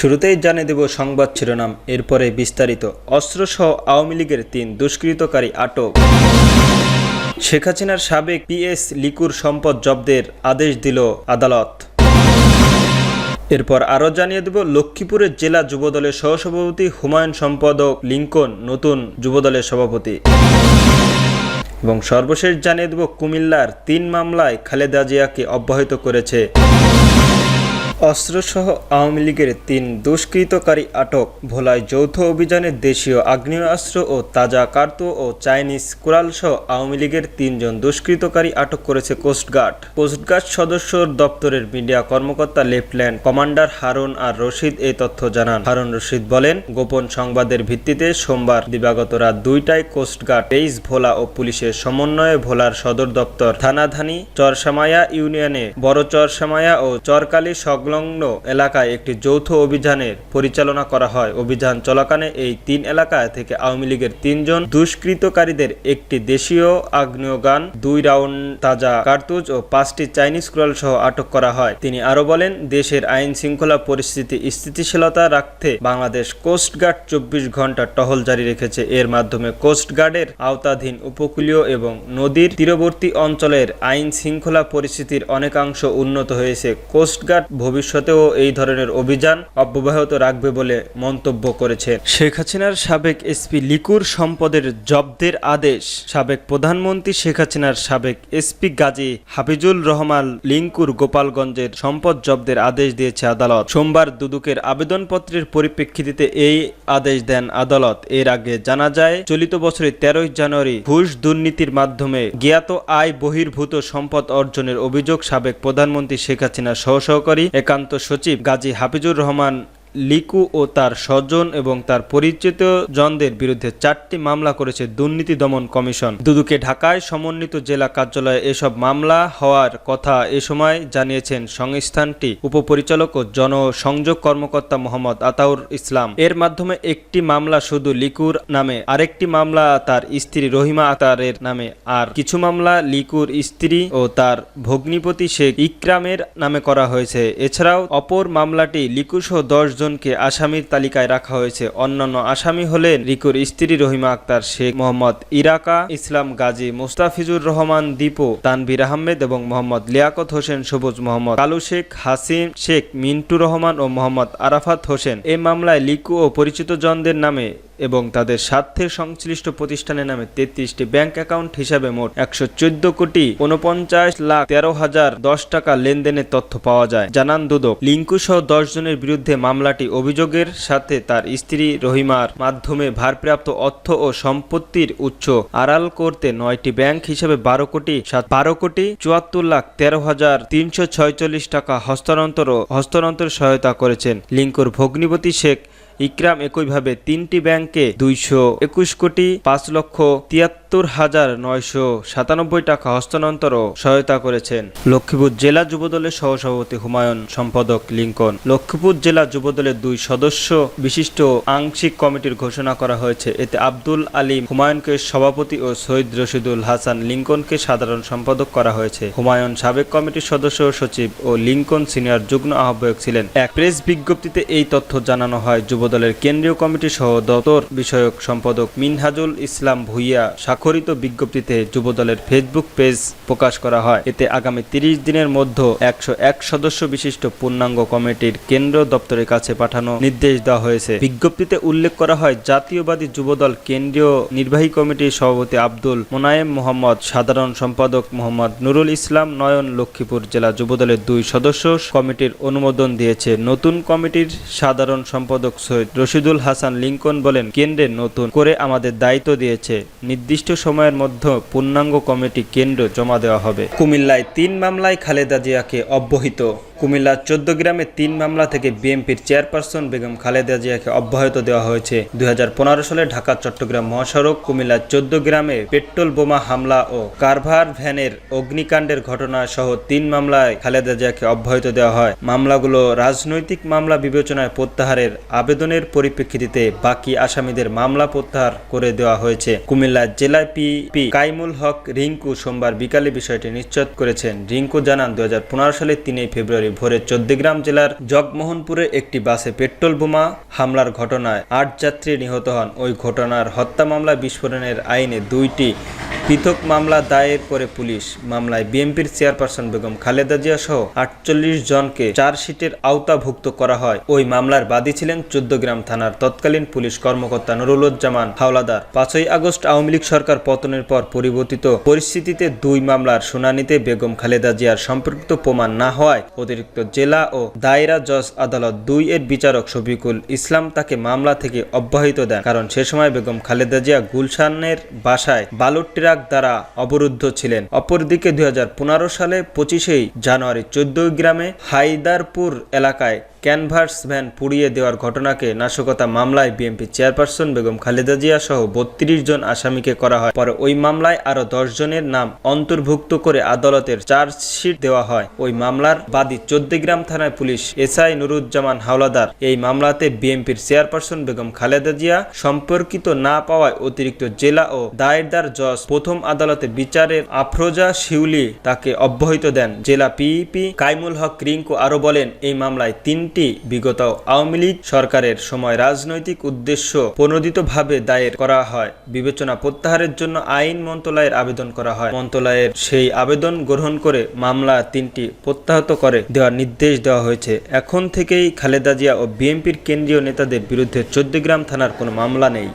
শুরুতেই জানিয়ে দেব সংবাদ শিরোনাম, এরপরে বিস্তারিত। অস্ত্রসহ আওয়ামী লীগের ৩ দুষ্কৃতকারী আটক। শেখ হাসিনার সাবেক পিএস লিকুর সম্পদ জব্দের আদেশ দিল আদালত। এরপর আরও জানিয়ে দেব লক্ষ্মীপুরের জেলা যুবদলের সহসভাপতি হুমায়ুন সম্পাদক লিঙ্কন নতুন যুবদলের সভাপতি। এবং সর্বশেষ জানিয়ে দেব কুমিল্লার ৩ মামলায় খালেদা জিয়াকে অব্যাহত করেছে। অস্ত্রসহ আওয়ামী লীগের ৩ দুষ্কৃতকারী আটক। ভোলায় যৌথ অভিযানে দেশীয় আগ্নেয়াস্ত্র ও তাজা কার্তুজ ও চাইনিজ কুড়ালসহ আওয়ামী লীগের ৩ জন দুষ্কৃতকারী আটক করেছে কোস্টগার্ড। কোস্টগার্ড সদস্যর দপ্তরের মিডিয়া কর্মকর্তা লেফটেন্যান্ট কমান্ডার হারুন আর রশিদ এই তথ্য জানান। হারুন রশিদ বলেন, গোপন সংবাদের ভিত্তিতে সোমবার দিবাগত রাত ২টায় কোস্টগার্ড ২৩ ভোলা ও পুলিশের সমন্বয়ে ভোলার সদর দপ্তর, থানাধানি, চরসামায়া ইউনিয়নে বড় চরসামায়া ও চরকালী সংলগ্ন এলাকায় একটি যৌথ অভিযানের পরিচালনা করা হয়। অভিযান চলাকালে এই ৩ এলাকা থেকে আওয়ামী লীগের ৩ জন দুষ্কৃতকারীদের একটি দেশীয় আগ্নেয়গান, ২ রাউন্ড তাজা কার্তুজ ও ৫টি চাইনিজ কুড়াল সহ আটক করা হয়। তিনি আরো বলেন, দেশের আইন শৃঙ্খলা পরিস্থিতি স্থিতিশীলতা রাখতে বাংলাদেশ কোস্টগার্ড ২৪ ঘন্টা টহল জারি রেখেছে। এর মাধ্যমে কোস্টগার্ডের আওতাধীন উপকূলীয় এবং নদীর তীরবর্তী অঞ্চলের আইন শৃঙ্খলা পরিস্থিতির অনেকাংশ উন্নত হয়েছে। কোস্টগার্ড ভবিষ্যতেও এই ধরনের অভিযান অব্যাহত রাখবে বলে মন্তব্য করেছেন। শেখ হাসিনার সাবেক এসপি লিকুর সম্পদের জব্দের আদেশ। সাবেক প্রধানমন্ত্রী শেখ হাসিনার সাবেক এসপি গাজী হাফিজুর রহমান লিঙ্কুর গোপালগঞ্জের সম্পদ জব্দের আদেশ দিয়েছে আদালত। সোমবার দুদকের আবেদনপত্রের পরিপ্রেক্ষিতে এই আদেশ দেন আদালত। এর আগে জানা যায়, চলিত বছরের ১৩ জানুয়ারি ঘুষ দুর্নীতির মাধ্যমে জ্ঞাত আয় বহির্ভূত সম্পদ অর্জনের অভিযোগ সাবেক প্রধানমন্ত্রী শেখ হাসিনার সহকারী একান্ত সচিব গাজী হাফিজুর রহমান লিকু ও তার স্বজন এবং তার পরিচিত জনদের বিরুদ্ধে ৪টি মামলা করেছে দুর্নীতি দমন কমিশন। দুদকে ঢাকায় সমন্বিত জেলা কার্যালয়ে এসব মামলা হওয়ার কথা এ সময় জানিয়েছেন সংস্থানটি উপপরিচালক ও জনসংযোগ কর্মকর্তা মোহাম্মদ আতাউর ইসলাম। এর মাধ্যমে একটি মামলা শুধু লিকুর নামে, আরেকটি মামলা তার স্ত্রী রহিমা আক্তারের নামে, আর কিছু মামলা লিকুর স্ত্রী ও তার ভগ্নিপতি শেখ ইকরামের নামে করা হয়েছে। এছাড়াও অপর মামলাটি লিকুসহ ১০ জনকে আসামির তালিকায় রাখা হয়েছে। অন্যান্য আসামি হলেন লিকুর স্ত্রী রহিমা আক্তার, শেখ মোহাম্মদ ইরাকা ইসলাম গাজী, মুস্তাফিজুর রহমান দীপু, তানভীর আহমেদ এবং মোহাম্মদ লিয়াকত হোসেন সবুজ, মোহাম্মদ কালু শেখ, হাসিম শেখ, মিন্টু রহমান ও মোহাম্মদ আরাফাত হোসেন। এই মামলায় লিকু ও পরিচিত জনদের নামে এবং তাদের স্বার্থে সংশ্লিষ্ট প্রতিষ্ঠানের নামে ৩৩টি ব্যাংক অ্যাকাউন্ট হিসাবে মোট ১১৪,৪৯,১৩,০১০ টাকা লেনদেনের তথ্য পাওয়া যায়, জানান দুদক। লিঙ্কু সহ ১০ জনের বিরুদ্ধে মামলাটি অভিযোগের সাথে তার স্ত্রী রহিমার মাধ্যমে ভারপ্রাপ্ত অর্থ ও সম্পত্তির উৎস আড়াল করতে ৯টি ব্যাংক হিসাবে ১২,৭৪,১৩,৩৪৬ টাকা হস্তান্তর সহায়তা করেছেন। লিঙ্কুর ভগ্নিপতি শেখ ইকরাম একইভাবে ৩টি ব্যাংকে ২২,৬৫,৭৩,৯৯৭ টাকা হস্তান্তর সহায়তা করেছেন। লক্ষ্মীপুর জেলা যুবদলের সহসভাপতি হুমায়ুন সম্পাদক লিঙ্কন। লক্ষ্মীপুর জেলা যুবদলের ২ সদস্য বিশিষ্ট আংশিক কমিটির ঘোষণা করা হয়েছে। এতে আব্দুল আলীম হুমায়ুনকে সভাপতি ও সৈয়দ রশিদুল হাসান লিঙ্কনকে সাধারণ সম্পাদক করা হয়েছে। হুমায়ুন সাবেক কমিটির সদস্য সচিব ও লিঙ্কন সিনিয়র যুগ্ম আহ্বায়ক ছিলেন। এক প্রেস বিজ্ঞপ্তিতে এই তথ্য জানানো হয়। যুবদলের কেন্দ্রীয় কমিটির সহ দপ্তর বিষয়ক সম্পাদক মিনহাজুল ইসলাম ভুইয়া স্বাক্ষরিত বিজ্ঞপ্তিতে যুবদলের ফেসবুক পেজ প্রকাশ করা হয়। এতে আগামী ৩০ দিনের মধ্যে ১০১ সদস্য বিশিষ্ট পূর্ণাঙ্গ কমিটির কেন্দ্র দপ্তরের কাছে পাঠানোর নির্দেশ দেওয়া হয়েছে। বিজ্ঞপ্তিতে উল্লেখ করা হয়, জাতীয়বাদী যুবদল কেন্দ্রীয় নির্বাহী কমিটির সভাপতি আব্দুল মোনায়েম মোহাম্মদ, সাধারণ সম্পাদক মোহাম্মদ নুরুল ইসলাম নয়ন লক্ষ্মীপুর জেলা যুবদলের ২ সদস্য কমিটির অনুমোদন দিয়েছে। নতুন কমিটির সাধারণ সম্পাদক সৈয়দ রশিদুল হাসান লিঙ্কন বলেন, কেন্দ্রে নতুন করে আমাদের দায়িত্ব দিয়েছে, নির্দিষ্ট সময়ের মধ্যে পূর্ণাঙ্গ কমিটি কেন্দ্র জমা দেওয়া হবে। কুমিল্লায় ৩ মামলায় খালেদা জিয়াকে অব্যাহত। কুমিল্লার ১৪ গ্রামে ৩ মামলা থেকে বিএনপির চেয়ারপারসন বেগম খালেদা জিয়াকে অব্যাহত দেওয়া হয়েছে। ২০১৫ সালে ঢাকা চট্টগ্রাম মহাসড়ক কুমিল্লার ১৪ গ্রামে পেট্রোল বোমা হামলা ও কারভার ভ্যানের অগ্নিকাণ্ডের ঘটনা সহ ৩ মামলায় খালেদা জিয়াকে অব্যাহত দেওয়া হয়। মামলাগুলো রাজনৈতিক মামলা বিবেচনায় প্রত্যাহারের আবেদনের পরিপ্রেক্ষিতে বাকি আসামিদের মামলা প্রত্যাহার করে দেওয়া হয়েছে। কুমিল্লার জেলা পিপি কাইমুল হক রিঙ্কু সোমবার বিকালে বিষয়টি নিশ্চিত করেছেন। রিঙ্কু জানান, ২০১৫ সালের ৩ ফেব্রুয়ারি ভোরে চৌদ্দগ্রাম জেলার জগমোহনপুরে একটি বাসে পেট্রোল বোমা হামলার ঘটনায় 8 যাত্রী নিহত হন। ওই ঘটনার হত্যা মামলা বিস্ফোরণের আইনে 2টি পৃথক মামলা দায়ের করে পুলিশ। মামলায় বিএনপির চেয়ারপারসন বেগম খালেদা জিয়া সহ 48 জনকে চার্জশিটের আওতাভুক্ত করা হয়। ওই মামলার বাদী ছিলেন চৌদ্দগ্রাম থানার তৎকালীন পুলিশ কর্মকর্তা নুরুজ্জামান হাওলাদার। 5ই আগস্ট আওয়ামী লীগ সরকার পতনের পর পরিবর্তিত পরিস্থিতিতে 2 মামলার শুনানিতে বেগম খালেদা জিয়ার সম্পর্কিত প্রমাণ না হওয়ায় অতিরিক্ত জেলা ও দায়রা জজ আদালত 2 এর বিচারক শফিকুল ইসলাম তাকে মামলা থেকে অব্যাহতি দেন, কারণ সে সময় বেগম খালেদা জিয়া গুলশানের বাসায় বালুর ট্রাক দ্বারা অবরুদ্ধ ছিলেন। অপরদিকে 2015 সালে 25 জানুয়ারি চৌদ্দগ্রামে হায়দারপুর এলাকায় ক্যানভাস ভ্যান পুড়িয়ে দেওয়ার ঘটনাকে নাশকতা মামলায় বিএনপি চেয়ারপারসন বেগম খালেদা জিয়া সহ 32 জন আসামিকে করা হয়। পরে ওই মামলায় আরো 10 জনের নাম অন্তর্ভুক্ত করে আদালতের চার্জশিট দেওয়া হয়। ওই মামলার বাদী চৌদ্দগ্রাম থানায় পুলিশ এসআই নুরুজ্জামান হাওলাদার। এই মামলাতে বিএনপির চেয়ারপারসন বেগম খালেদা জিয়া সম্পর্কিত না পাওয়ায় অতিরিক্ত জেলা ও দায়রার জজ প্রথম আদালতে বিচারের আফরোজা শিউলি তাকে অব্যাহতি দেন। জেলা পিপি কাইমুল হক রিঙ্কু আরো বলেন, এই মামলায় 3টি বিগত আওয়ামী লীগ সরকারের সময় রাজনৈতিক উদ্দেশ্য প্রণোদিতভাবে দায়ের করা হয়। বিবেচনা প্রত্যাহারের জন্য আইন মন্ত্রণালয়ের আবেদন করা হয়। মন্ত্রণালয়ের সেই আবেদন গ্রহণ করে মামলা 3টি প্রত্যাহত করে দেওয়ার নির্দেশ দেওয়া হয়েছে। এখন থেকেই খালেদা জিয়া ও বিএনপির কেন্দ্রীয় নেতাদের বিরুদ্ধে চৌদ্দগ্রাম থানার কোনো মামলা নেই।